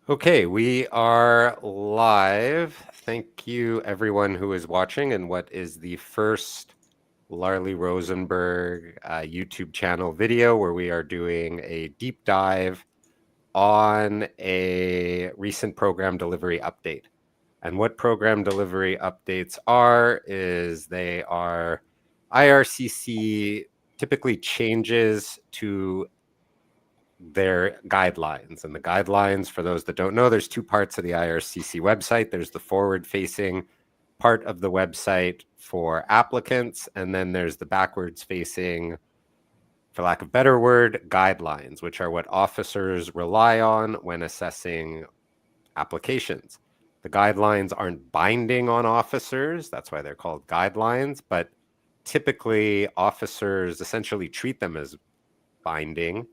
Okay, we are live. Thank you, everyone who is watching, and what is the first Larley Rosenberg YouTube channel video where we are doing a deep dive on a recent program delivery update. And what program delivery updates are is they are IRCC typically changes to their guidelines. And the guidelines, for those that don't know, there's two parts of the IRCC website. There's the forward-facing part of the website for applicants, and then there's the backwards-facing, for lack of a better word, guidelines, which are what officers rely on when assessing applications. The guidelines aren't binding on officers. That's why they're called guidelines, but typically officers essentially treat them as binding.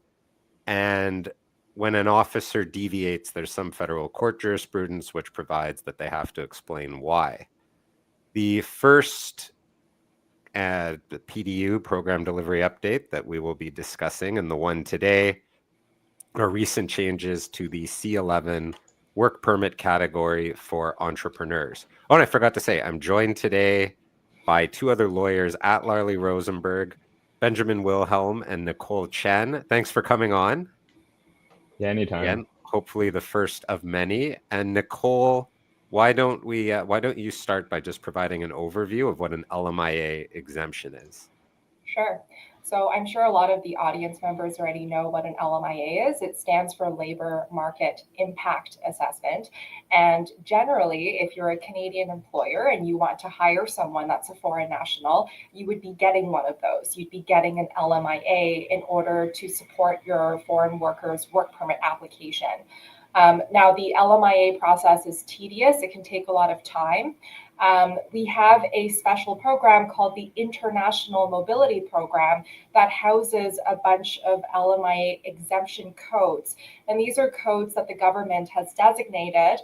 And when an officer deviates, there's some federal court jurisprudence which provides that they have to explain why. The first the PDU, program delivery update, that we will be discussing, and the one today, are recent changes to the C11 work permit category for entrepreneurs. Oh, and I forgot to say, I'm joined today by two other lawyers at Larley Rosenberg, Benjamin Wilhelm and Nicole Chen. Thanks for coming on. Yeah, anytime. Again, hopefully the first of many. And Nicole, why don't you start by just providing an overview of what an LMIA exemption is? Sure. So I'm sure a lot of the audience members already know what an LMIA is. It stands for Labor Market Impact Assessment. And generally, if you're a Canadian employer and you want to hire someone that's a foreign national, you would be getting one of those. You'd be getting an LMIA in order to support your foreign workers' work permit application. Now, the LMIA process is tedious. It can take a lot of time. We have a special program called the International Mobility Program that houses a bunch of LMIA exemption codes. And these are codes that the government has designated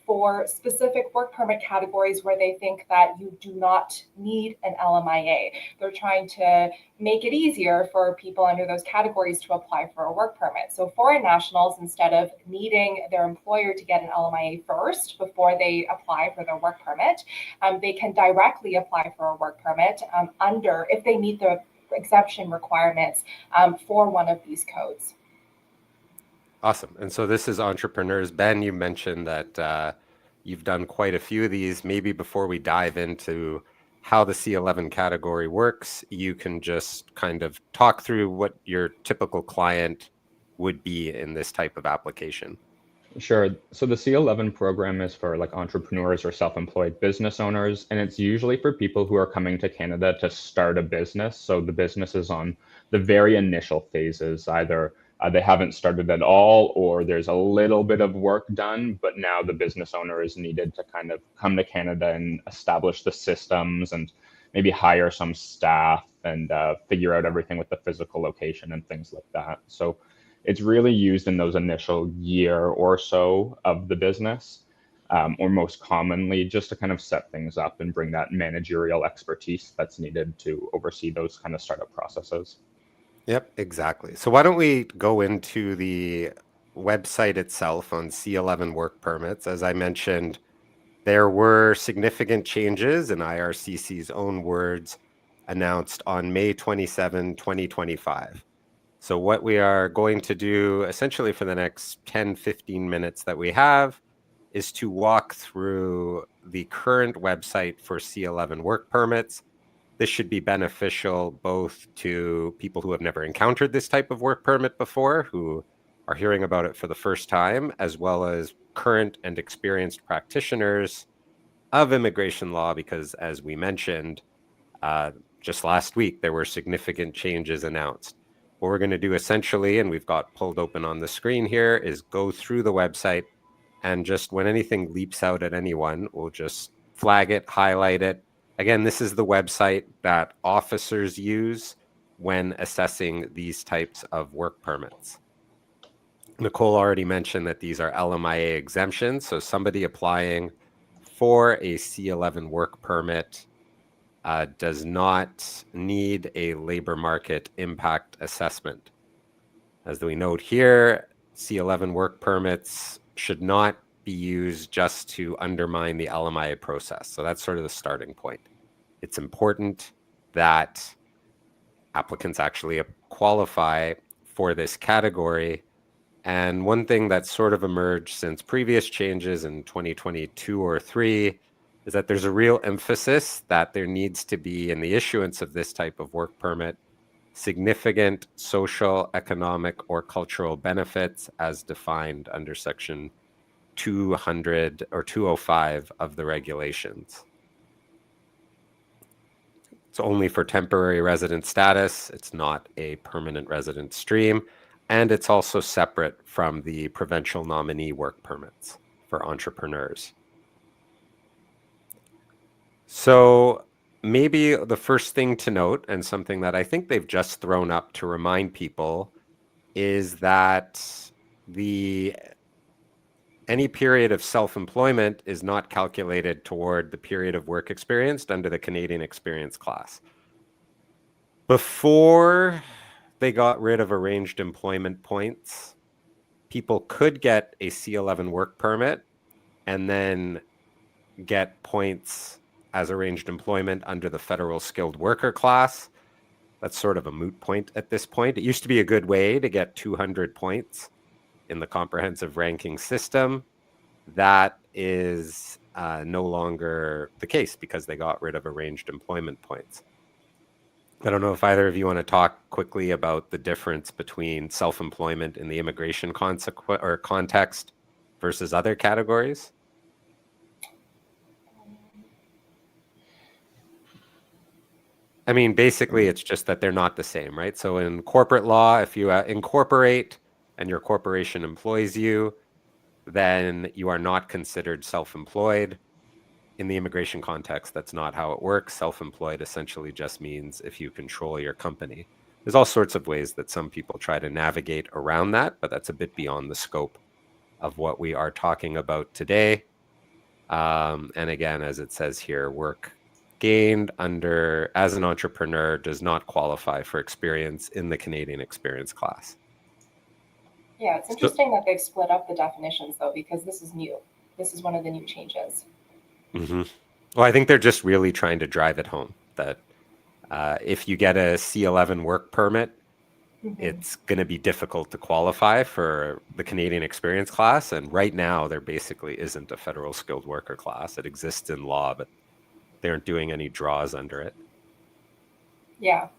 for specific work permit categories where they think that you do not need an LMIA. They're trying to make it easier for people under those categories to apply for a work permit. So foreign nationals, instead of needing their employer to get an LMIA first before they apply for their work permit, they can directly apply for a work permit if they meet the exemption requirements for one of these codes. Awesome. And so this is entrepreneurs. Ben, you mentioned that you've done quite a few of these. Maybe before we dive into how the C11 category works, you can just kind of talk through what your typical client would be in this type of application. Sure. So the C11 program is for like entrepreneurs or self-employed business owners, and it's usually for people who are coming to Canada to start a business. So the business is on the very initial phases, either they haven't started at all, or there's a little bit of work done, but now the business owner is needed to kind of come to Canada and establish the systems and maybe hire some staff and figure out everything with the physical location and things like that. So it's really used in those initial year or so of the business, or most commonly just to kind of set things up and bring that managerial expertise that's needed to oversee those kind of startup processes. Yep, exactly. So why don't we go into the website itself on C11 work permits? As I mentioned, there were significant changes, in IRCC's own words, announced on May 27, 2025. So what we are going to do essentially for the next 10-15 minutes that we have is to walk through the current website for C11 work permits. This should be beneficial both to people who have never encountered this type of work permit before, who are hearing about it for the first time, as well as current and experienced practitioners of immigration law, because as we mentioned, just last week, there were significant changes announced. What we're going to do essentially, and we've got pulled open on the screen here, is go through the website, and just when anything leaps out at anyone, we'll just flag it, highlight it. Again, this is the website that officers use when assessing these types of work permits. Nicole already mentioned that these are LMIA exemptions, so somebody applying for a C11 work permit does not need a labor market impact assessment. As we note here, C11 work permits should not be used just to undermine the LMIA process. So that's sort of the starting point. It's important that applicants actually qualify for this category. And one thing that's sort of emerged since previous changes in 2022 or 3 is that there's a real emphasis that there needs to be, in the issuance of this type of work permit, significant social, economic, or cultural benefits as defined under Section 200 or 205 of the regulations. It's only for temporary resident status. It's not a permanent resident stream. And it's also separate from the provincial nominee work permits for entrepreneurs. So maybe the first thing to note, and something that I think they've just thrown up to remind people, is that any period of self-employment is not calculated toward the period of work experienced under the Canadian Experience class. Before they got rid of arranged employment points, people could get a C11 work permit and then get points as arranged employment under the federal skilled worker class. That's sort of a moot point at this point. It used to be a good way to get 200 points in the comprehensive ranking system. That is no longer the case because they got rid of arranged employment points. I don't know if either of you want to talk quickly about the difference between self-employment in the immigration context versus other categories. I mean, basically, it's just that they're not the same, right? So in corporate law, if you incorporate and your corporation employs you, then you are not considered self-employed. In the immigration context, that's not how it works. Self-employed essentially just means if you control your company. There's all sorts of ways that some people try to navigate around that, but that's a bit beyond the scope of what we are talking about today. And again, as it says here, work gained as an entrepreneur does not qualify for experience in the Canadian Experience class. Yeah, it's interesting that they've split up the definitions, though, because this is new. This is one of the new changes. Mm-hmm. Well, I think they're just really trying to drive it home that if you get a C11 work permit, it's going to be difficult to qualify for the Canadian Experience class. And right now, there basically isn't a federal skilled worker class. It exists in law, but they aren't doing any draws under it. Yeah.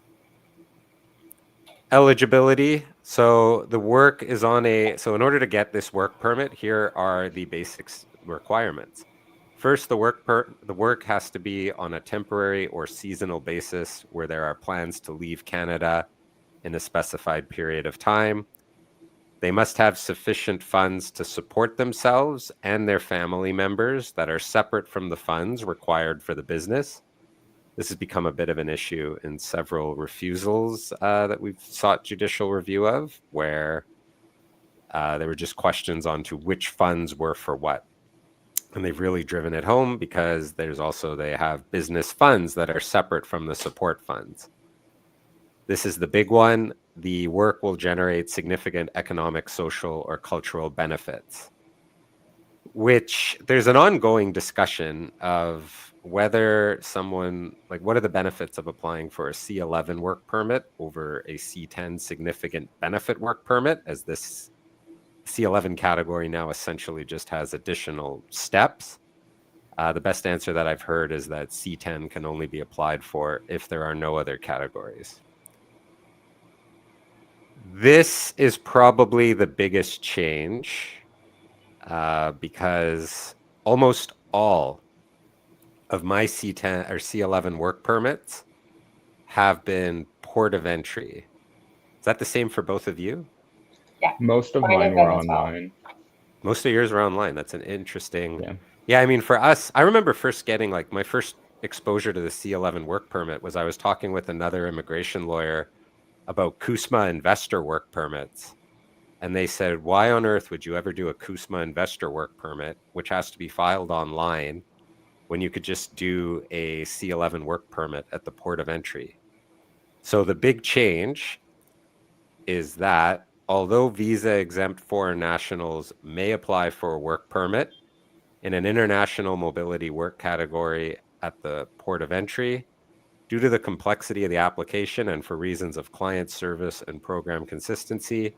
Eligibility. So the work is so in order to get this work permit, here are the basic requirements. First, the work has to be on a temporary or seasonal basis where there are plans to leave Canada in a specified period of time. They must have sufficient funds to support themselves and their family members that are separate from the funds required for the business. This has become a bit of an issue in several refusals that we've sought judicial review of, where there were just questions on to which funds were for what. And they've really driven it home because they have business funds that are separate from the support funds. This is the big one. The work will generate significant economic, social, or cultural benefits, which there's an ongoing discussion of whether what are the benefits of applying for a C11 work permit over a C10 significant benefit work permit, as this C11 category now essentially just has additional steps. The best answer that I've heard is that C10 can only be applied for if there are no other categories. This is probably the biggest change because almost all of my C10 or C11 work permits have been port of entry. Is that the same for both of you? Yeah. Most of mine were online. Most of yours were online. That's an interesting. Yeah, I mean, for us, I remember first getting my first exposure to the C11 work permit was I was talking with another immigration lawyer about CUSMA investor work permits. And they said, why on earth would you ever do a CUSMA investor work permit, which has to be filed online, when you could just do a C11 work permit at the port of entry? So the big change is that although visa-exempt foreign nationals may apply for a work permit in an international mobility work category at the port of entry, due to the complexity of the application and for reasons of client service and program consistency,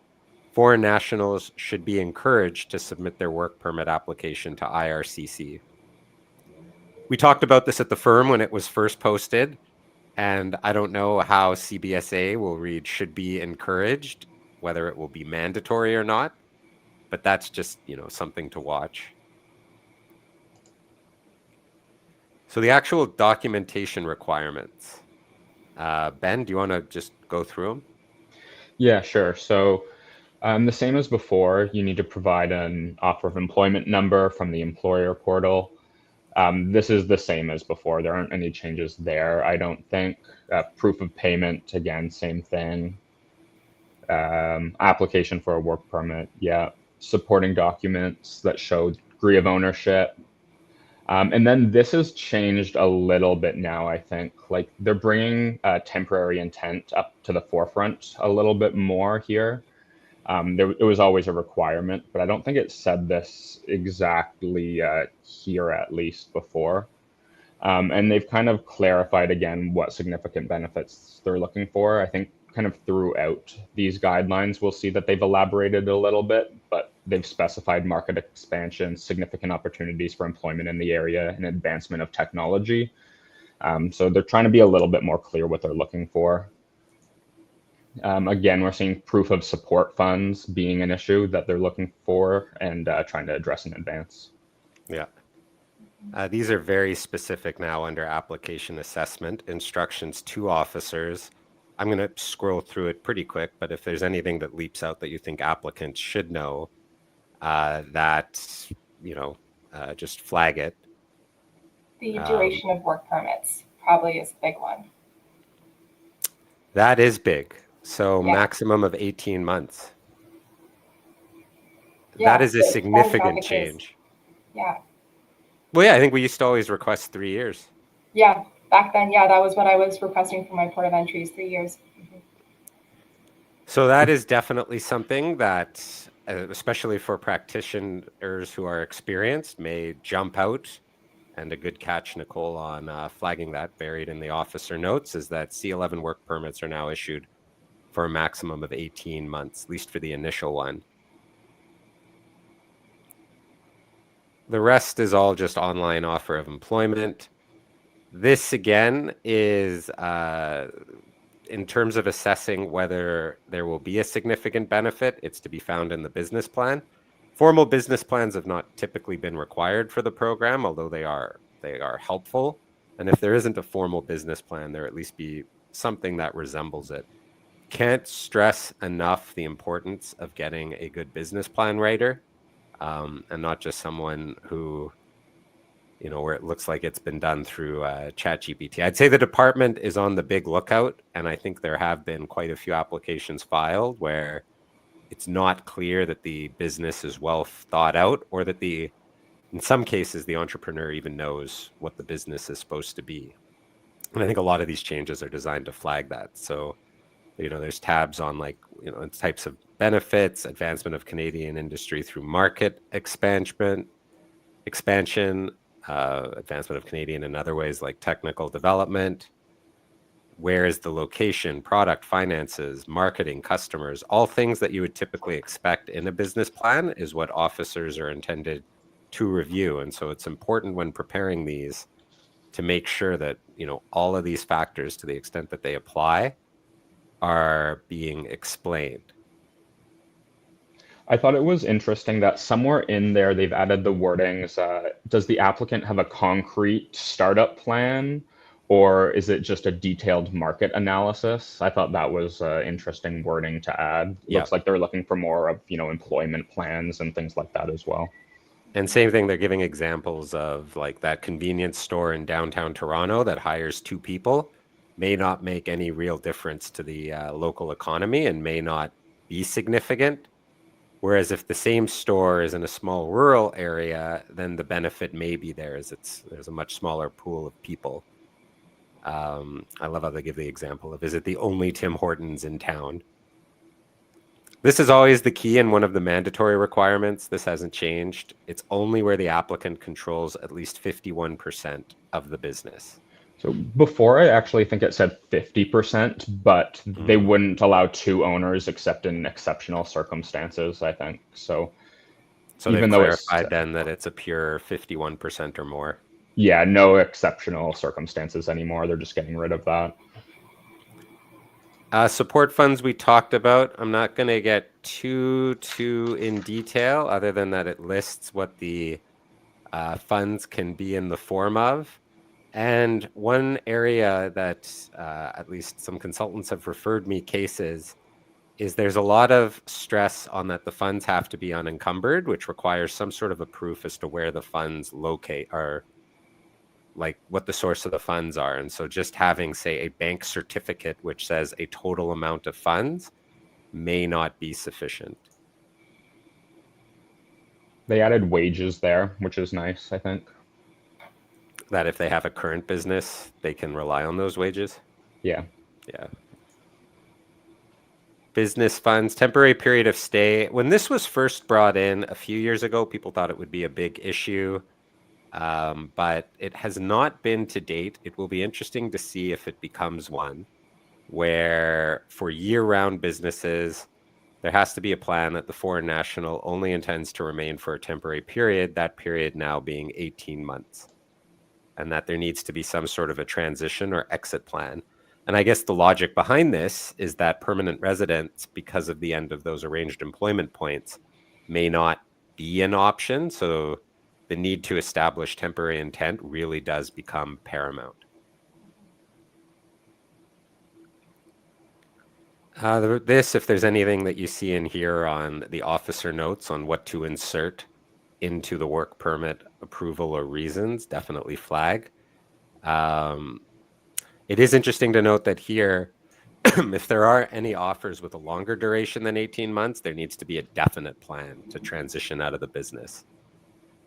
foreign nationals should be encouraged to submit their work permit application to IRCC. We talked about this at the firm when it was first posted, and I don't know how CBSA will read should be encouraged, whether it will be mandatory or not, but that's just, something to watch. So the actual documentation requirements. Ben, do you want to just go through them? Yeah, sure. So the same as before, you need to provide an offer of employment number from the employer portal. This is the same as before. There aren't any changes there, I don't think. Proof of payment, again, same thing. Application for a work permit, yeah. Supporting documents that show degree of ownership. And then this has changed a little bit now, I think. Like they're bringing temporary intent up to the forefront a little bit more here. It was always a requirement, but I don't think it said this exactly here, at least before. And they've kind of clarified again what significant benefits they're looking for. I think kind of throughout these guidelines, we'll see that they've elaborated a little bit, but they've specified market expansion, significant opportunities for employment in the area, and advancement of technology. So they're trying to be a little bit more clear what they're looking for. Again, we're seeing proof of support funds being an issue that they're looking for and trying to address in advance. Yeah. These are very specific now under application assessment, instructions to officers. I'm going to scroll through it pretty quick, but if there's anything that leaps out that you think applicants should know, just flag it. The duration of work permits probably is a big one. That is big. So Yeah. maximum of 18 months. Yeah, That is a but significant packages. change. Yeah. Well, yeah, I think we used to always request 3 years. Yeah. Back then, yeah, that was what I was requesting for my port of entries, 3 years. So that is definitely something that, especially for practitioners who are experienced, may jump out. And a good catch, Nicole, on flagging that buried in the officer notes is that C11 work permits are now issued for a maximum of 18 months, at least for the initial one. The rest is all just online offer of employment. This, again, is in terms of assessing whether there will be a significant benefit, it's to be found in the business plan. Formal business plans have not typically been required for the program, although they are helpful. And if there isn't a formal business plan, there at least be something that resembles it. Can't stress enough the importance of getting a good business plan writer, and not just someone who, where it looks like it's been done through ChatGPT. I'd say the department is on the big lookout, and I think there have been quite a few applications filed where it's not clear that the business is well thought out, or that in some cases, the entrepreneur even knows what the business is supposed to be. And I think a lot of these changes are designed to flag that. So, there's tabs on types of benefits, advancement of Canadian industry through market expansion, advancement of Canadian in other ways like technical development. Where is the location, product, finances, marketing, customers, all things that you would typically expect in a business plan is what officers are intended to review. And so it's important when preparing these to make sure that, all of these factors, to the extent that they apply, are being explained. I thought it was interesting that somewhere in there they've added the wordings, does the applicant have a concrete startup plan, or is it just a detailed market analysis? I thought that was interesting wording to add. Yeah. Looks like they're looking for more of, employment plans and things like that as well. And same thing, they're giving examples of like that convenience store in downtown Toronto that hires 2 people may not make any real difference to the local economy and may not be significant. Whereas if the same store is in a small rural area, then the benefit may be there, as there's a much smaller pool of people. I love how they give the example of, is it the only Tim Hortons in town? This is always the key and one of the mandatory requirements. This hasn't changed. It's only where the applicant controls at least 51% of the business. So before, I actually think it said 50%, but they wouldn't allow two owners except in exceptional circumstances, I think. So Even they've clarified then that it's a pure 51% or more. Yeah, no exceptional circumstances anymore. They're just getting rid of that. Support funds we talked about. I'm not going to get too in detail, other than that it lists what the funds can be in the form of. And one area that at least some consultants have referred me cases is there's a lot of stress on that the funds have to be unencumbered, which requires some sort of a proof as to where the funds locate, or like what the source of the funds are. And so just having, say, a bank certificate which says a total amount of funds may not be sufficient. They added wages there, which is nice, I think. That if they have a current business, they can rely on those wages. Yeah. Yeah. Business funds, temporary period of stay. When this was first brought in a few years ago, people thought it would be a big issue, but it has not been to date. It will be interesting to see if it becomes one where for year-round businesses, there has to be a plan that the foreign national only intends to remain for a temporary period, that period now being 18 months, and that there needs to be some sort of a transition or exit plan. And I guess the logic behind this is that permanent residents, because of the end of those arranged employment points, may not be an option. So the need to establish temporary intent really does become paramount. If there's anything that you see in here on the officer notes on what to insert into the work permit approval or reasons, definitely flag. It is interesting to note that here, if there are any offers with a longer duration than 18 months, there needs to be a definite plan to transition out of the business.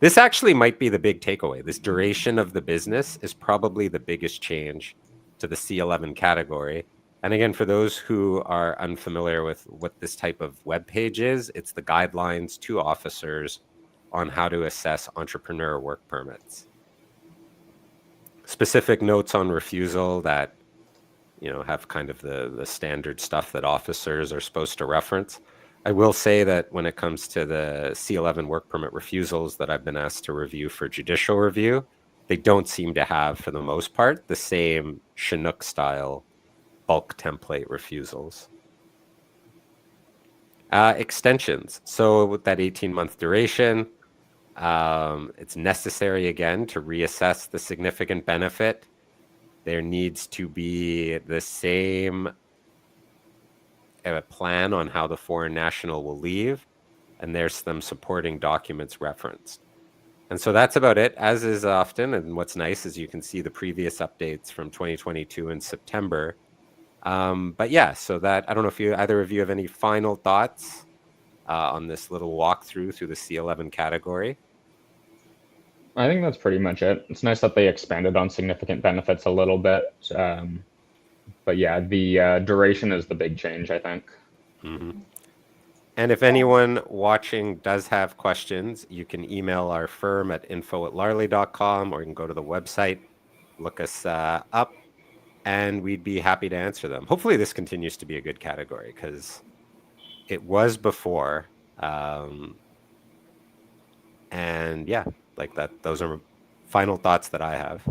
This actually might be the big takeaway. This duration of the business is probably the biggest change to the C11 category. And again, for those who are unfamiliar with what this type of web page is, it's the guidelines to officers on how to assess entrepreneur work permits. Specific notes on refusal that, you know, have kind of the standard stuff that officers are supposed to reference. I will say that when it comes to the C11 work permit refusals that I've been asked to review for judicial review, they don't seem to have, for the most part, the same Chinook style bulk template refusals. Extensions. So with that 18-month duration, it's necessary again to reassess the significant benefit. There needs to be the same plan on how the foreign national will leave, and there's some supporting documents referenced. And so that's about it, as is often. And what's nice is you can see the previous updates from 2022 in September. But yeah, so that, I don't know if either of you have any final thoughts on this little walkthrough through the C11 category. I think that's pretty much it. It's nice that they expanded on significant benefits a little bit. But yeah, the duration is the big change, I think. Mm-hmm. And if anyone watching does have questions, you can email our firm at info@larley.com, or you can go to the website, look us up, and we'd be happy to answer them. Hopefully this continues to be a good category, because it was before. And yeah, like that, those are final thoughts that I have.